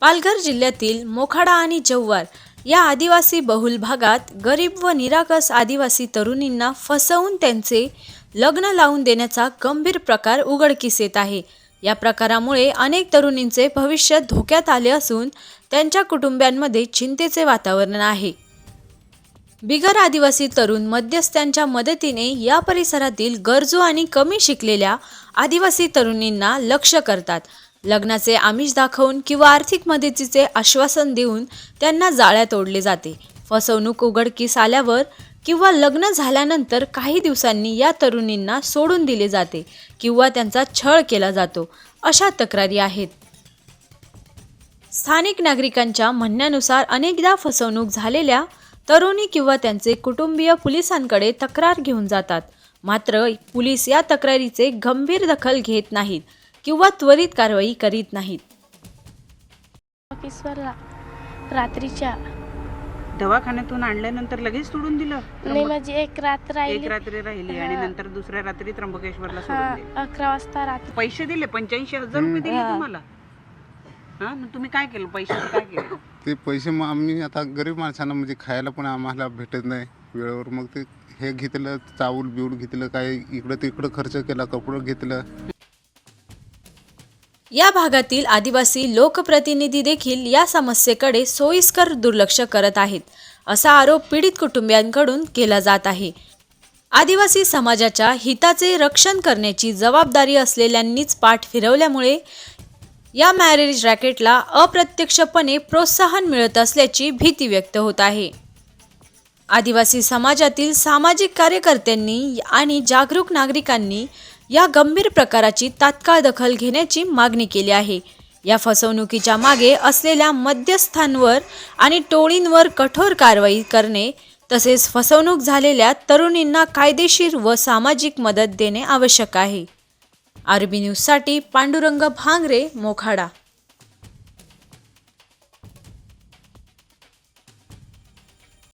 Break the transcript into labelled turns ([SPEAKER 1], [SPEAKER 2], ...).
[SPEAKER 1] पालघर जिल्ह्यातील मोखाडा आणि जव्हार या आदिवासी बहुल भागात गरीब व निरागस आदिवासी तरुणींना फसवून त्यांचे लग्न लावून देण्याचा गंभीर प्रकार उघडकीस येत आहे। या प्रकारामुळे अनेक तरुणींचे भविष्य धोक्यात आले असून त्यांच्या कुटुंबांमध्ये चिंतेचे वातावरण आहे। बिगर आदिवासी तरुण मध्यस्थांच्या मदतीने या परिसरातील गरजू आणि कमी शिकलेल्या आदिवासी तरुणींना लक्ष्य करतात। लग्नाचे आमिष दाखवून किंवा आर्थिक मदतीचे आश्वासन देऊन त्यांना जाळ्यात ओढले जाते। फसवणूक उघडकीस आल्यावर किंवा लग्न झाल्यानंतर काही दिवसांनी या तरुणींना सोडून दिले जाते किंवा त्यांचा छळ केला जातो, अशा तक्रारी आहेत। स्थानिक नागरिकांच्या म्हणण्यानुसार अनेकदा फसवणूक झालेल्या तरुणी किंवा त्यांचे कुटुंबीय पोलिसांकडे तक्रार घेऊन जातात, मात्र पोलीस या तक्रारीचे गंभीर दखल घेत नाहीत किंवा त्वरित कारवाई करीत नाहीत।
[SPEAKER 2] रात्रीच्या
[SPEAKER 3] दवाखान्यातून आणल्यानंतर लगेच सोडून दिलं?
[SPEAKER 2] नाही, म्हणजे एक रात्र
[SPEAKER 3] राहिली आणि नंतर दुसऱ्या रात्री त्र्यंबकेश्वरला सोडून दिलं।
[SPEAKER 2] 11 वाजता रात्री
[SPEAKER 3] पैसे दिले, 85,000 रुपये दिले तुम्हाला? मग तुम्ही काय केलं? पैशाचं काय केलं?
[SPEAKER 4] ते पैसे मग आम्ही आता गरीब माणसांना म्हणजे खायला पण आम्हाला भेटत नाही वेळेवर, मग ते हे घेतलं, चावल बिवूल घेतलं, काय इकडं तिकडं खर्च केला, कपडं घेतलं।
[SPEAKER 1] या भागातील आदिवासी लोकप्रतिनिधी देखील या समस्येकडे सोयीस्कर दुर्लक्ष करत आहेत, असा आरोप पीडित कुटुंबियांकडून केला जात आहे। आदिवासी समाजाच्या हिताचे रक्षण करण्याची जबाबदारी असलेल्यांनीच पाठ फिरवल्यामुळे या मॅरेज रॅकेटला अप्रत्यक्षपणे प्रोत्साहन मिळत असल्याची भीती व्यक्त होत आहे। आदिवासी समाजातील सामाजिक कार्यकर्त्यांनी आणि जागरूक नागरिकांनी या गंभीर प्रकाराची तात्काळ दखल घेण्याची मागणी केली आहे। या फसवणुकीच्या मागे असलेल्या मध्यस्थांवर आणि टोळींवर कठोर कारवाई करणे तसेच फसवणूक झालेल्या तरुणींना कायदेशीर व सामाजिक मदत देणे आवश्यक आहे। आरबी न्यूजसाठी पांडुरंग भांगरे, मोखाडा।